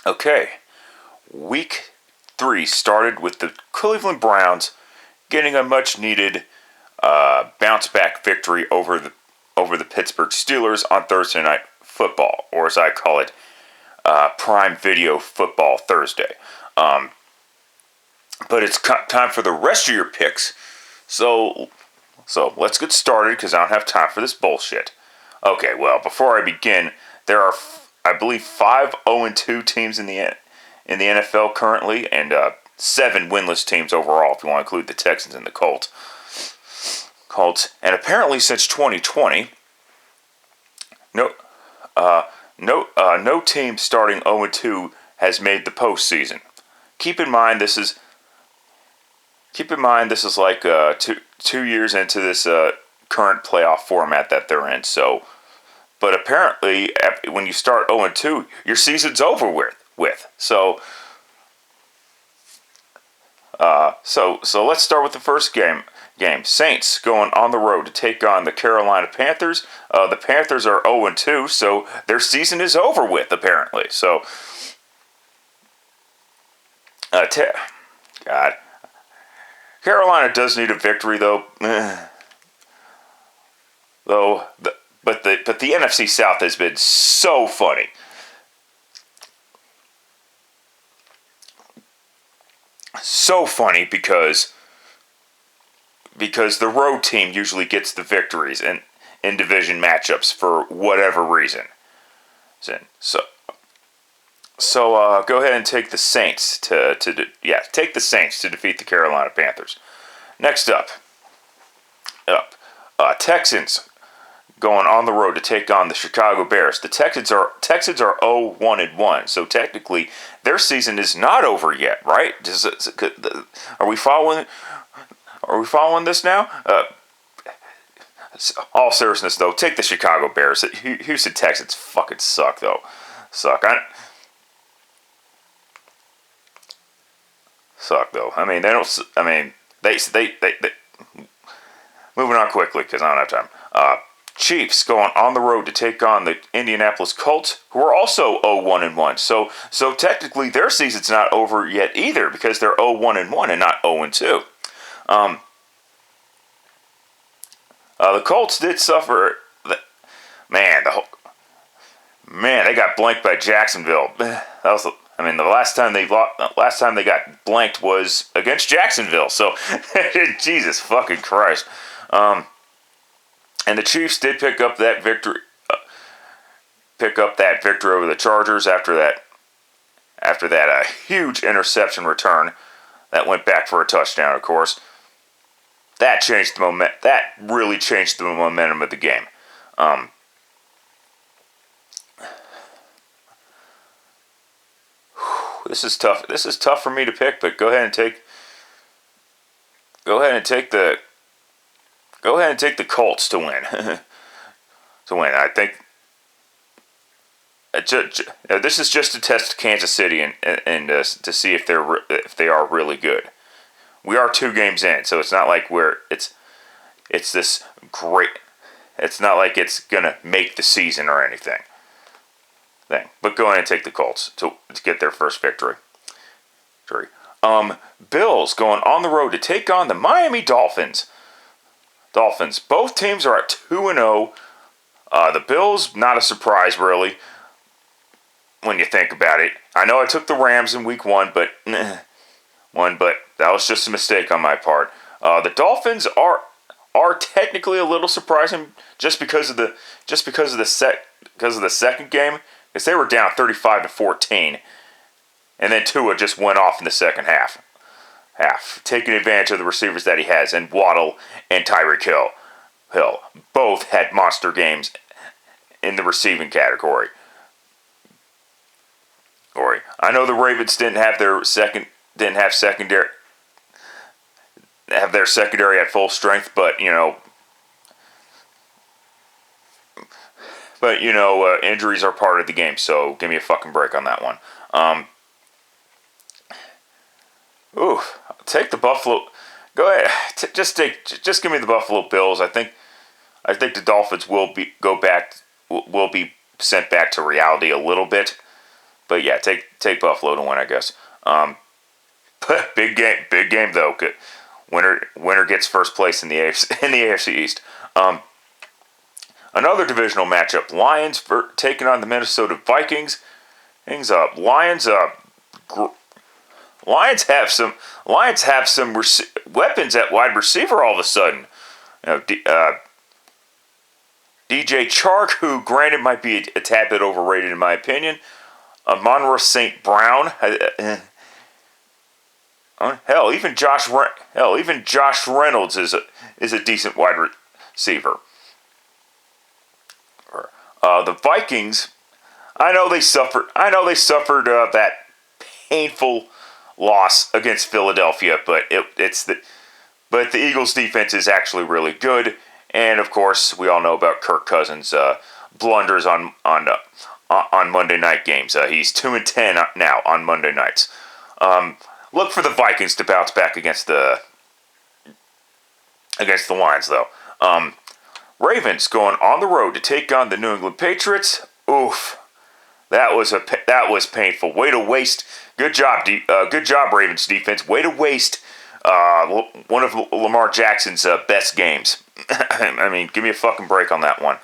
Okay, week 3 started with the Cleveland Browns getting a much-needed bounce-back victory over the Pittsburgh Steelers on Thursday Night Football, or as I call it, Prime Video Football Thursday. But it's time for the rest of your picks, so let's get started because I don't have time for this bullshit. Okay, well, before I begin, there are, I believe, 5 0-2 teams in the NFL currently, and 7 winless teams overall, if you want to include the Texans and the Colts. And apparently, since 2020, no team starting 0-2 has made the postseason. Keep in mind, this is like 2 years into this current playoff format that they're in. So, but apparently, when you start 0-2, your season's over with. So let's start with the first game. Saints going on the road to take on the Carolina Panthers. The Panthers are 0-2, so their season is over with, apparently. So, God, Carolina does need a victory, though. But the NFC South has been so funny. So funny because the road team usually gets the victories in division matchups for whatever reason. So go ahead and take the Saints to defeat the Carolina Panthers. Next up, Texans going on the road to take on the Chicago Bears. The Texans are 0-1-1, so technically their season is not over yet, right? Are we following? Are we following this now? All seriousness, though, take the Chicago Bears. Houston Texans fucking suck, though. Suck, though. I mean, they don't. I mean, they. Moving on quickly because I don't have time. Chiefs going on the road to take on the Indianapolis Colts, who are also 0-1-1. So technically their season's not over yet either because they're 0-1-1 and not 0-2. The Colts did suffer. They got blanked by Jacksonville. The last time they got blanked was against Jacksonville. So, Jesus fucking Christ. And the Chiefs did pick up that victory over the Chargers after that huge interception return that went back for a touchdown. Of course, that really changed the momentum of the game. This is tough. This is tough for me to pick, but go ahead and take the Colts to win. I think this is just to test Kansas City and to see if they are really good. We are 2 games in, so it's not like it's this great. It's not like it's gonna make the season or anything. But go ahead and take the Colts to get their first victory. Bills going on the road to take on the Miami Dolphins. Both teams are at 2-0. The Bills, not a surprise really, when you think about it. I know I took the Rams in week 1, but that was just a mistake on my part. The Dolphins are technically a little surprising just because of the second game, because they were down 35-14, and then Tua just went off in the second half, taking advantage of the receivers that he has, and Waddle and Tyreek Hill both had monster games in the receiving category. I know the Ravens didn't have their secondary at full strength, but injuries are part of the game, so give me a fucking break on that one. Take the Buffalo. Go ahead. Just give me the Buffalo Bills. I think the Dolphins will be sent back to reality a little bit. But yeah, take Buffalo to win, I guess. Big game though. Good. Winner gets first place in the AFC East. Another divisional matchup: Lions taking on the Minnesota Vikings. Things up. Lions have some weapons at wide receiver all of a sudden. DJ Chark, who granted might be a tad bit overrated in my opinion. Monroe St. Brown. Hell, even Josh Reynolds is a decent wide receiver. The Vikings, I know they suffered that painful loss against Philadelphia, but the Eagles' defense is actually really good, and of course we all know about Kirk Cousins' blunders on Monday night games. He's 2-10 now on Monday nights. Look for the Vikings to bounce back against the Lions, though. Ravens going on the road to take on the New England Patriots. Oof, that was painful. Way to waste. Good job, Ravens defense. Way to waste one of Lamar Jackson's best games. I mean, give me a fucking break on that one.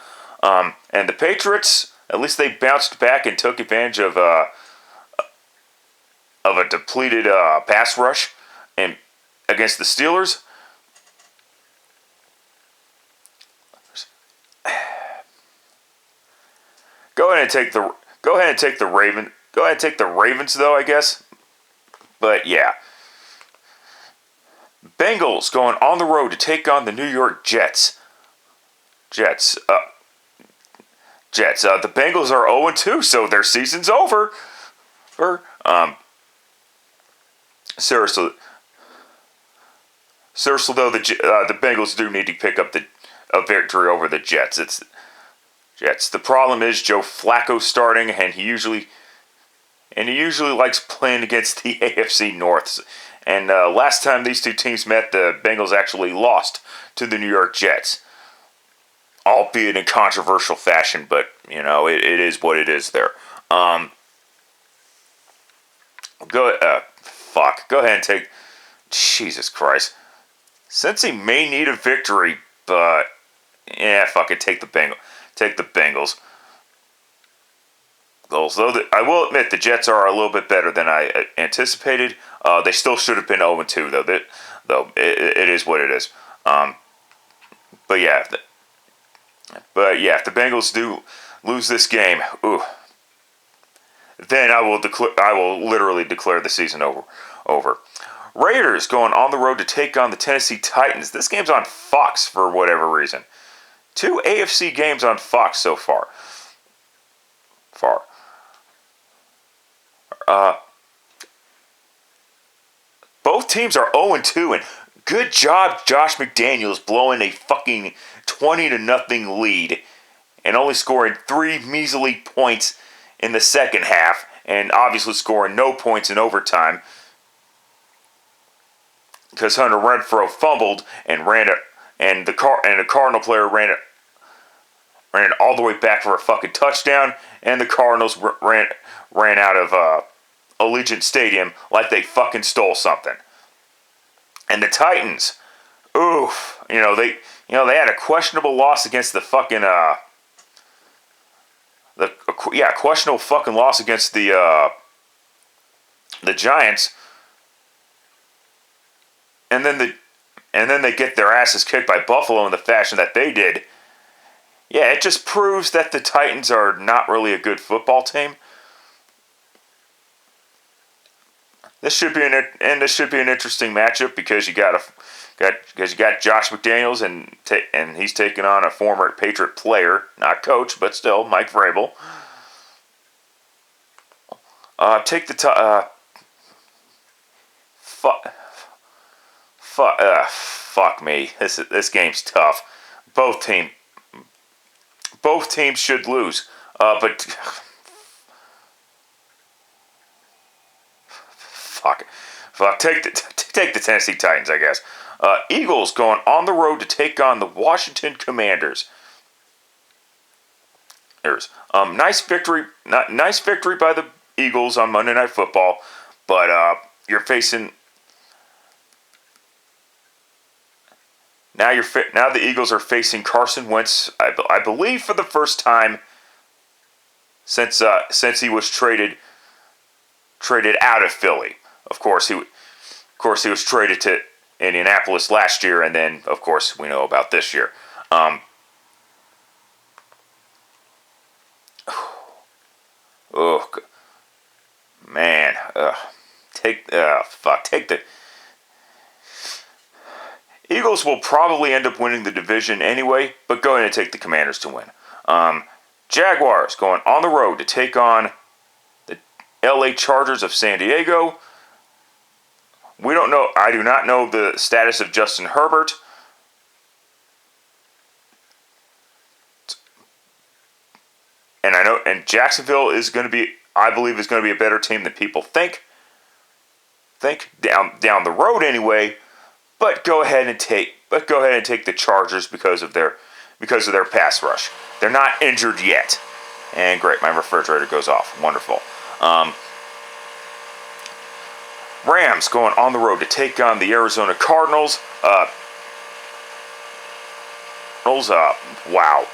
And the Patriots, at least they bounced back and took advantage of a depleted pass rush and against the Steelers. Go ahead and take the Ravens though, I guess. But yeah. Bengals going on the road to take on the New York Jets. The Bengals are 0-2, so their season's over. Seriously though, the Bengals do need to pick up a victory over the Jets. The problem is Joe Flacco starting, and he usually likes playing against the AFC North. And last time these two teams met, the Bengals actually lost to the New York Jets, albeit in controversial fashion. But it is what it is. There. Go ahead and take. Jesus Christ. Since he may need a victory, but yeah, fuck it, take the Bengals. Though I will admit the Jets are a little bit better than I anticipated. They still should have been 0-2 though. It is what it is. But yeah, if the Bengals do lose this game, then I will literally declare the season over. Raiders going on the road to take on the Tennessee Titans. This game's on Fox for whatever reason. 2 AFC games on Fox so far. Both teams are 0-2, and good job, Josh McDaniels, blowing a fucking 20-0 lead and only scoring 3 measly points in the second half, and obviously scoring no points in overtime because Hunter Renfrow fumbled and the Cardinal player ran it all the way back for a fucking touchdown, and the Cardinals ran out of Allegiant Stadium like they fucking stole something. And the Titans, they had a questionable loss against the fucking questionable fucking loss against the Giants, and then they get their asses kicked by Buffalo in the fashion that they did. Yeah, it just proves that the Titans are not really a good football team. This should be an interesting matchup because you got Josh McDaniels and he's taking on a former Patriot player, not coach, but still Mike Vrabel. Fuck me. This game's tough. Both teams should lose, but fuck. Take the Tennessee Titans, I guess. Eagles going on the road to take on the Washington Commanders. Nice victory by the Eagles on Monday Night Football, but you're facing now the Eagles are facing Carson Wentz. I believe for the first time since he was traded out of Philly. Of course he was traded to Indianapolis last year, and then of course we know about this year. Oh man, take the Eagles will probably end up winning the division anyway, but go ahead and take the Commanders to win. Jaguars going on the road to take on the LA Chargers of San Diego. We don't know. I do not know the status of Justin Herbert. And Jacksonville is going to be, I believe, is going to be a better team than people think down the road anyway. But go ahead and take the Chargers because of their pass rush. They're not injured yet. And great, my refrigerator goes off. Wonderful. Rams going on the road to take on the Arizona Cardinals. Wow.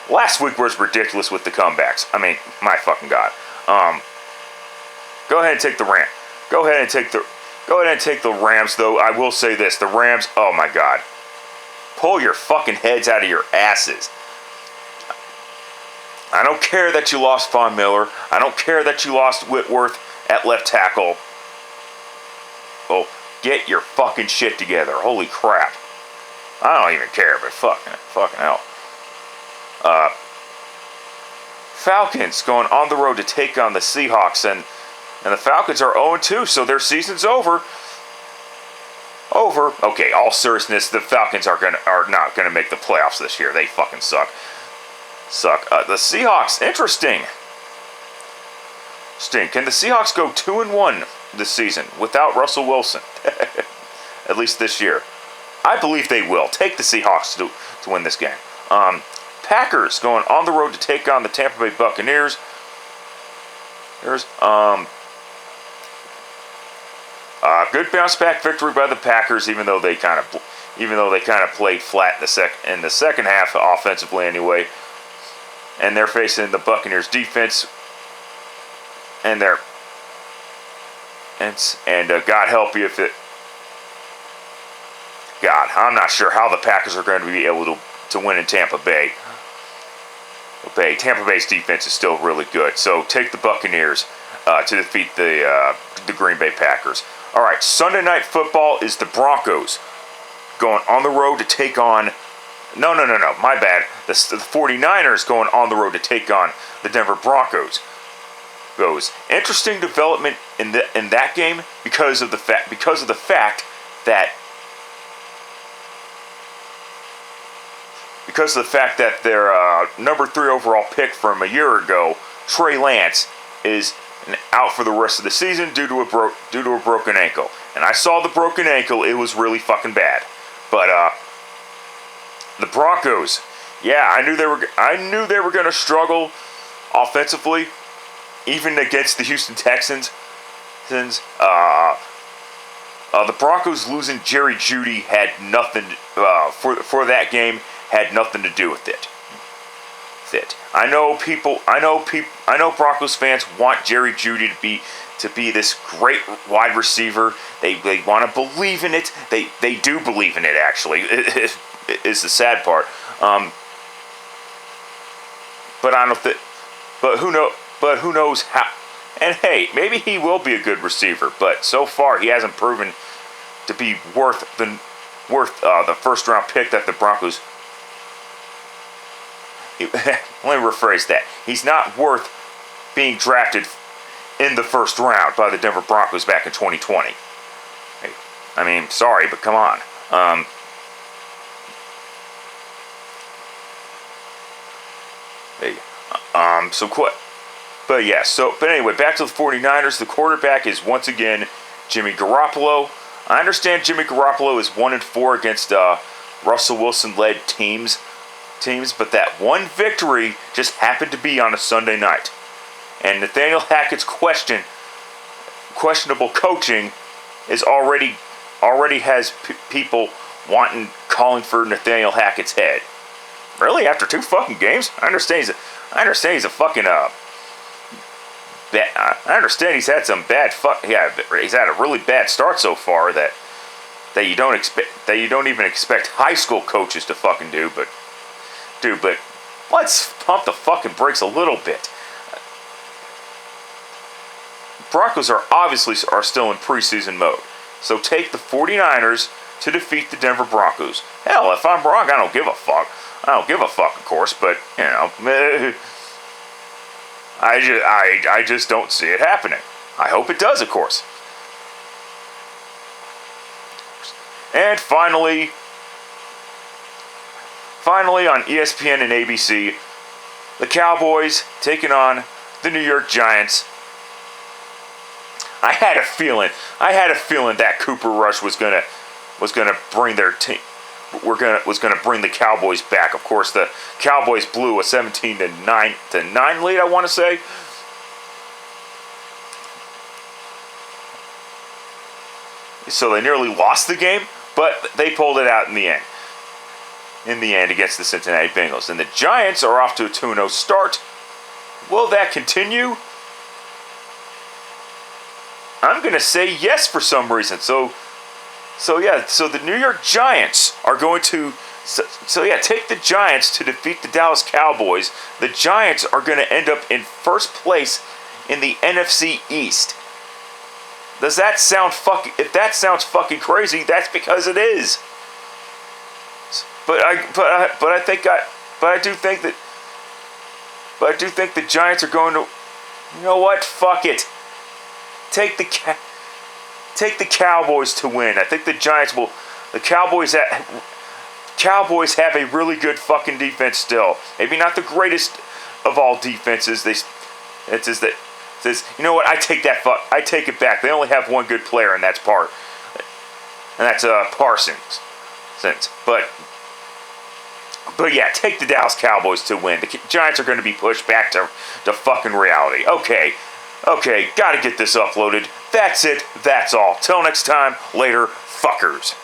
Last week was ridiculous with the comebacks. I mean, my fucking God. Go ahead and take the Rams. Go ahead and take the Rams, though. I will say this. The Rams, oh my God. Pull your fucking heads out of your asses. I don't care that you lost Von Miller. I don't care that you lost Whitworth at left tackle. Oh, get your fucking shit together. Holy crap. I don't even care, but fucking hell. Falcons going on the road to take on the Seahawks, and the Falcons are 0-2, so their season's over. Okay, all seriousness, the Falcons are not gonna make the playoffs this year. They fucking suck. The Seahawks, interesting. Can the Seahawks go 2-1 this season without Russell Wilson? At least this year. I believe they will. Take the Seahawks to win this game. Packers going on the road to take on the Tampa Bay Buccaneers. There's good bounce back victory by the Packers, even though they kind of played flat in the second half offensively anyway. And they're facing the Buccaneers defense, and God help you if it. God, I'm not sure how the Packers are going to be able to win in Tampa Bay. Tampa Bay's defense is still really good, so take the Buccaneers to defeat the Green Bay Packers. All right, Sunday Night Football is the Broncos going on the road to take on. No, my bad. The 49ers going on the road to take on the Denver Broncos. Interesting development in that game because of the fact that their number 3 overall pick from a year ago, Trey Lance, is out for the rest of the season due to a broken ankle. And I saw the broken ankle; it was really fucking bad. But the Broncos, yeah, I knew they were going to struggle offensively, even against the Houston Texans. The Broncos losing Jerry Jeudy had nothing for that game. Had nothing to do with it. I know Broncos fans want Jerry Jeudy to be this great wide receiver. They want to believe in it. They do believe in it, actually. Is the sad part. But I don't think. But who knows how? And hey, maybe he will be a good receiver. But so far, he hasn't proven to be worth the first round pick that the Broncos. Let me rephrase that. He's not worth being drafted in the first round by the Denver Broncos back in 2020. I mean, sorry, but come on. But anyway, back to the 49ers. The quarterback is once again Jimmy Garoppolo. I understand Jimmy Garoppolo is 1-4 against Russell Wilson-led teams, but that one victory just happened to be on a Sunday night. And Nathaniel Hackett's questionable coaching is already has people calling for Nathaniel Hackett's head. Really? After 2 fucking games? I understand he's a fucking I understand he's had some bad he's had a really bad start so far that you don't even expect high school coaches to fucking do, but let's pump the fucking brakes a little bit. Broncos are still in preseason mode. So take the 49ers to defeat the Denver Broncos. Hell, if I'm wrong, I don't give a fuck. I don't give a fuck, of course, but, you know, I just don't see it happening. I hope it does, of course. And finally on ESPN and ABC, the Cowboys taking on the New York Giants. I had a feeling that Cooper Rush was gonna bring their team. Was gonna bring the Cowboys back. Of course, the Cowboys blew a 17-9 lead, I want to say. So they nearly lost the game, but they pulled it out in the end. Against the Cincinnati Bengals. And the Giants are off to a 2-0 start. Will that continue? I'm going to say yes for some reason. So the New York Giants are going to... take the Giants to defeat the Dallas Cowboys. The Giants are going to end up in first place in the NFC East. Does that sound fucking... If that sounds fucking crazy, that's because it is. But I do think the Giants are going to... You know what? Fuck it. Take the Cowboys to win. I think the Giants will... The Cowboys have a really good fucking defense still. Maybe not the greatest of all defenses. You know what? I take it back. They only have one good player, and that's Parsons. But yeah, take the Dallas Cowboys to win. The Giants are going to be pushed back to fucking reality. Okay, gotta get this uploaded. That's it. That's all. Till next time, later, fuckers.